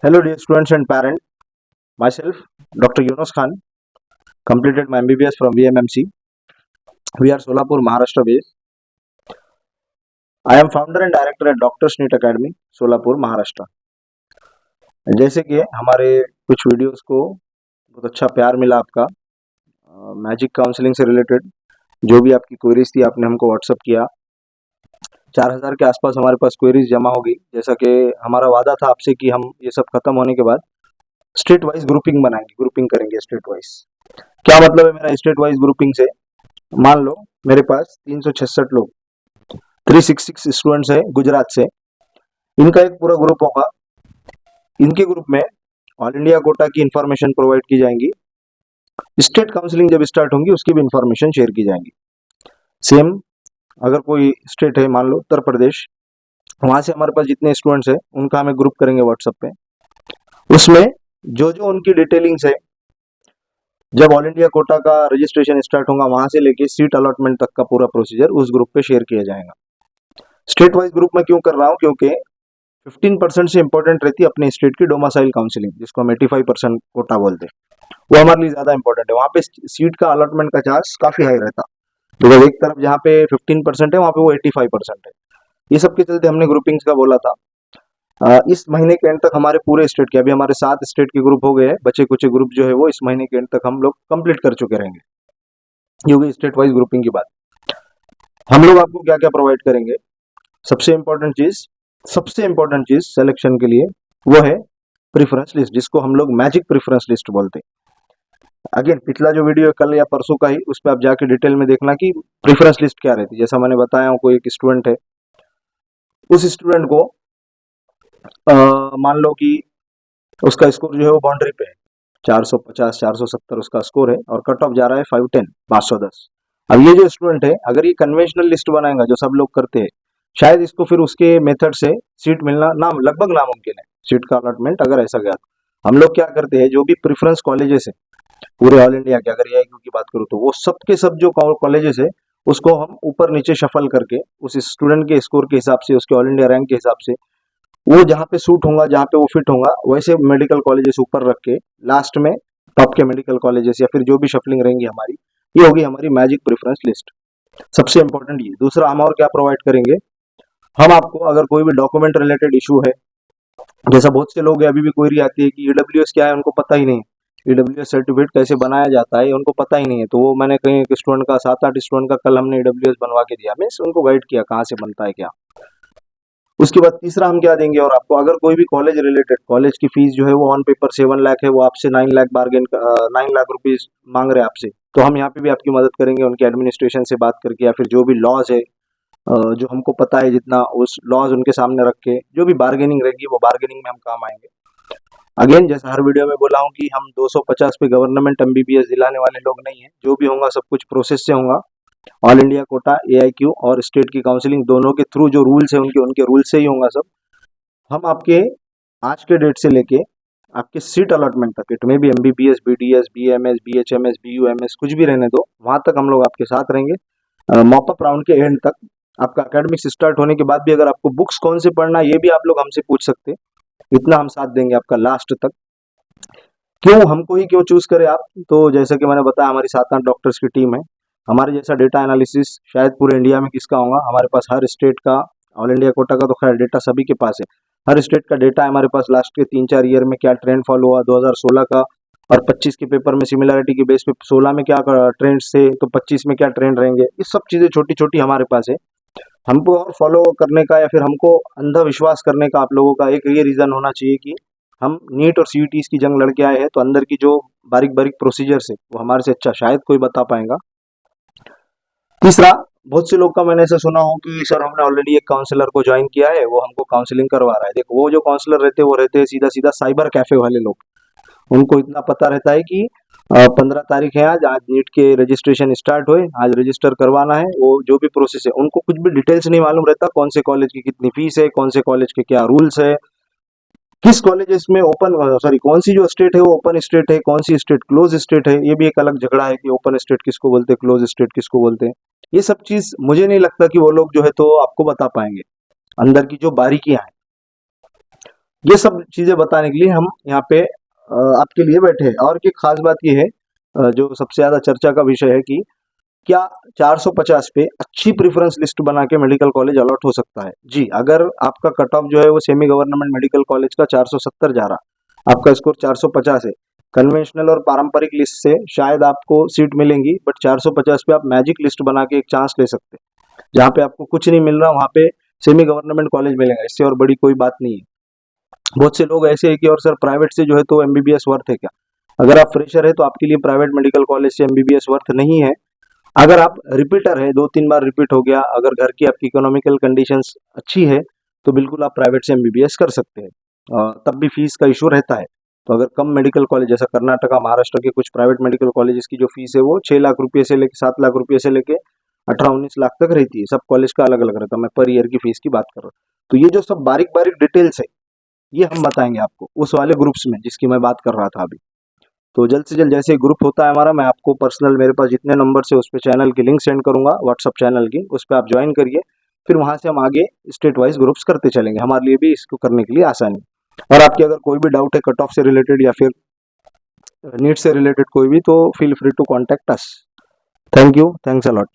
Hello, dear students and parents. Myself, Dr. Yunus Khan, completed my MBBS from VMMC. We are Solapur, Maharashtra based. I am founder and director at Doctors NEET Academy, Solapur Maharashtra. जैसे कि हमारे कुछ videos को बहुत अच्छा प्यार मिला आपका, मैजिक काउंसलिंग से रिलेटेड जो भी आपकी क्वेरीज थी आपने हमको व्हाट्सअप किया। 4000 के आसपास हमारे पास क्वेरीज जमा होगी। जैसा कि हमारा वादा था आपसे कि हम ये सब खत्म होने के बाद स्टेट वाइज ग्रुपिंग बनाएंगे, ग्रुपिंग करेंगे स्टेट वाइज। क्या मतलब है मेरा स्टेट वाइज ग्रुपिंग से? मान लो मेरे पास 366 लोग 366 स्टूडेंट्स है गुजरात से, इनका एक पूरा ग्रुप होगा। इनके ग्रुप में ऑल इंडिया कोटा की इंफॉर्मेशन प्रोवाइड की जाएंगी। स्टेट काउंसलिंग जब स्टार्ट होंगी उसकी भी इंफॉर्मेशन शेयर की जाएंगी। सेम अगर कोई स्टेट है, मान लो उत्तर प्रदेश, वहां से हमारे पास जितने स्टूडेंट्स है उनका हमें ग्रुप करेंगे व्हाट्सएप पे। उसमें जो जो उनकी डिटेलिंग्स है, जब ऑल इंडिया कोटा का रजिस्ट्रेशन स्टार्ट होगा वहां से लेके सीट अलॉटमेंट तक का पूरा प्रोसीजर उस ग्रुप पे शेयर किया जाएगा। स्टेट वाइज ग्रुप में क्यों कर रहा हूँ? क्योंकि 15% से इंपॉर्टेंट रहती है अपने स्टेट की डोमासाइल काउंसलिंग, जिसको हम 85% कोटा बोलते हैं। वो हमारे लिए ज्यादा इंपॉर्टेंट है। वहाँ पे सीट का अलॉटमेंट का चार्ज काफी हाई रहता, तो एक तरफ जहाँ पे 15% है वहाँ पे वो 85% है। ये सब के चलते हमने ग्रुपिंग्स का बोला था। इस महीने के एंड तक हमारे पूरे स्टेट के, अभी हमारे 7 स्टेट के ग्रुप हो गए हैं, बचे कुछ ग्रुप जो है वो इस महीने के एंड तक हम लोग कंप्लीट कर चुके रहेंगे। ये होगी स्टेट वाइज ग्रुपिंग की बात। हम लोग आपको क्या क्या प्रोवाइड करेंगे? सबसे इंपॉर्टेंट चीज सिलेक्शन के लिए वो है प्रेफरेंस लिस्ट, जिसको हम लोग मैजिक प्रेफरेंस लिस्ट बोलते हैं। अगेन पिछला जो वीडियो कल या परसों का ही, उस पर आप जाके डिटेल में देखना कि प्रेफरेंस लिस्ट क्या रहती है। जैसा मैंने बताया, कोई एक स्टूडेंट है, उस स्टूडेंट को मान लो कि उसका स्कोर जो है वो बाउंड्री पे है, 450 470 उसका स्कोर है और कट ऑफ जा रहा है 510 510। अब ये जो स्टूडेंट है, अगर ये कन्वेंशनल लिस्ट बनाएगा जो सब लोग करते हैं, शायद इसको फिर उसके मेथड से सीट मिलना लगभग नामुमकिन है, सीट का अलॉटमेंट अगर ऐसा गया तो। हम लोग क्या करते हैं, जो भी प्रेफरेंस कॉलेजेस है पूरे ऑल इंडिया के, अगर एआईक्यू की बात करूँ तो वो सब के सब जो कॉलेजेस है उसको हम ऊपर नीचे शफल करके उस स्टूडेंट के स्कोर के हिसाब से, उसके ऑल इंडिया रैंक के हिसाब से, वो जहाँ पे सूट होगा, जहाँ पे वो फिट होगा, वैसे मेडिकल कॉलेजेस ऊपर रख के लास्ट में टॉप के मेडिकल कॉलेजेस या फिर जो भी शफलिंग रहेंगी हमारी, ये होगी हमारी मैजिक प्रेफरेंस लिस्ट। सबसे इंपॉर्टेंट ये। दूसरा, हम और क्या प्रोवाइड करेंगे, हम आपको अगर कोई भी डॉक्यूमेंट रिलेटेड इशू है, जैसा बहुत से लोग अभी भी क्वेरी आती है कि ईडब्ल्यूएस क्या है, उनको पता ही नहीं, ईडब्ल्यूएस सर्टिफिकेट कैसे बनाया जाता है उनको पता ही नहीं है। तो वो मैंने कहीं एक स्टूडेंट का, 7-8 स्टूडेंट का कल हमने ईडब्ल्यूएस बनवा के दिया, मीन्स उनको गाइड किया कहाँ से बनता है क्या। उसके बाद तीसरा हम क्या देंगे, और आपको अगर कोई भी कॉलेज रिलेटेड, कॉलेज की फीस जो है वो ऑन पेपर 7 लाख है, वो आपसे 9 लाख बार्गेन 9 लाख रुपीज मांग रहे हैं आपसे, तो हम यहाँ पे भी आपकी मदद करेंगे उनके एडमिनिस्ट्रेशन से बात करके, या फिर जो भी लॉज है जो हमको पता है जितना, उस लॉज उनके सामने रख के जो भी बार्गेनिंग रहेगी वो बार्गेनिंग में हम काम आएंगे। अगेन जैसा हर वीडियो में बोला हूँ कि हम 250 पे गवर्नमेंट एमबीबीएस दिलाने वाले लोग नहीं है। जो भी होगा सब कुछ प्रोसेस से होगा। ऑल इंडिया कोटा, एआईक्यू और स्टेट की काउंसलिंग दोनों के थ्रू जो रूल्स है उनके उनके रूल से ही होगा सब। हम आपके आज के डेट से लेके आपके सीट अलॉटमेंट तक, इट में भी MBBS, BDS, BMS, BHMS, BUMS, कुछ भी रहने दो, वहां तक हम लोग आपके साथ रहेंगे। मॉपअप राउंड के एंड तक, आपका एकेडमिक्स स्टार्ट होने के बाद भी अगर आपको बुक्स कौन से पढ़ना है ये भी आप लोग हमसे पूछ सकते हैं। इतना हम साथ देंगे आपका लास्ट तक। क्यों हमको ही क्यों चूज करें आप? तो जैसा कि मैंने बताया, हमारी 7-8 डॉक्टर्स की टीम है। हमारे जैसा डेटा एनालिसिस शायद पूरे इंडिया में किसका होगा। हमारे पास हर स्टेट का, ऑल इंडिया कोटा का तो खैर डेटा सभी के पास है, हर स्टेट का डेटा है हमारे पास। लास्ट के 3-4 ईयर में क्या ट्रेंड फॉलो हुआ, 2016 का और 25 के पेपर में सिमिलरिटी के बेस पे 16 में क्या ट्रेंड से, तो 25 में क्या ट्रेंड रहेंगे, ये सब चीजें छोटी छोटी हमारे पास है। हमको और फॉलो करने का या फिर हमको अंधा विश्वास करने का आप लोगों का एक ये रीजन होना चाहिए कि हम नीट और सीईटी की जंग लड़के आए हैं, तो अंदर की जो बारीक बारीक प्रोसीजर्स है वो हमारे से अच्छा शायद कोई बता पाएगा। तीसरा, बहुत से लोग का मैंने ऐसा सुना हो कि सर हमने ऑलरेडी एक काउंसलर को ज्वाइन किया है, वो हमको काउंसलिंग करवा रहा है। देखो, वो जो काउंसलर रहते हैं वो रहते हैं सीधा सीधा साइबर कैफे वाले लोग। उनको इतना पता रहता है कि 15 तारीख है, आज आज नीट के रजिस्ट्रेशन स्टार्ट हुए, आज रजिस्टर करवाना है, वो जो भी प्रोसेस है उनको कुछ भी डिटेल्स नहीं मालूम रहता। कौन से कॉलेज की कितनी फीस है, कौन से कॉलेज के क्या रूल्स है, किस कॉलेजेस में ओपन, सॉरी कौन सी जो स्टेट है वो ओपन स्टेट है, कौन सी स्टेट क्लोज स्टेट है, ये भी एक अलग झगड़ा है कि ओपन स्टेट किसको बोलते हैं, क्लोज स्टेट किसको बोलते हैं। ये सब चीज मुझे नहीं लगता कि वो लोग जो है तो आपको बता पाएंगे, अंदर की जो बारीकियां हैं। ये सब चीजें बताने के लिए हम यहाँ पे आपके लिए बैठे हैं। और की खास बात ये है, जो सबसे ज्यादा चर्चा का विषय है कि क्या 450 पे अच्छी प्रेफरेंस लिस्ट बना के मेडिकल कॉलेज अलॉट हो सकता है? जी, अगर आपका कट ऑफ जो है वो सेमी गवर्नमेंट मेडिकल कॉलेज का 470 जा रहा, आपका स्कोर 450 है, कन्वेंशनल और पारंपरिक लिस्ट से शायद आपको सीट मिलेंगी, बट 450 पे आप मैजिक लिस्ट बना के एक चांस ले सकते हैं, जहाँ पे आपको कुछ नहीं मिल रहा वहाँ पे सेमी गवर्नमेंट कॉलेज मिलेगा। इससे और बड़ी कोई बात नहीं है। बहुत से लोग ऐसे हैं कि और सर प्राइवेट से जो है तो एमबीबीएस वर्थ है क्या? अगर आप फ्रेशर है तो आपके लिए प्राइवेट मेडिकल कॉलेज से एमबीबीएस वर्थ नहीं है। अगर आप रिपीटर है, 2-3 बार रिपीट हो गया, अगर घर की आपकी इकोनॉमिकल कंडीशंस अच्छी है, तो बिल्कुल आप प्राइवेट से एमबीबीएस कर सकते हैं। तब भी फीस का इशू रहता है। तो अगर कम मेडिकल कॉलेज जैसा कर्नाटका, महाराष्ट्र के कुछ प्राइवेट मेडिकल कॉलेजेस की जो फीस है वो 6 लाख रुपये से लेकर 7 लाख रुपये से लेके 18-19 लाख तक रहती है। सब कॉलेज का अलग अलग रहता है। मैं पर ईयर की फीस की बात कर रहा हूँ। तो ये जो सब बारीक बारीक डिटेल्स है, ये हम बताएंगे आपको उस वाले ग्रुप्स में जिसकी मैं बात कर रहा था अभी। तो जल्द से जल्द जैसे ग्रुप होता है हमारा, मैं आपको पर्सनल मेरे पास जितने नंबर से उस पर चैनल की लिंक सेंड करूंगा, व्हाट्सअप चैनल की, उस पर आप ज्वाइन करिए। फिर वहां से हम आगे स्टेट वाइज ग्रुप्स करते चलेंगे। हमारे लिए भी इसको करने के लिए आसानी। और आपके अगर कोई भी डाउट है कट ऑफ से रिलेटेड या फिर नीट से रिलेटेड कोई भी, तो feel free to contact us. Thank you, thanks a lot.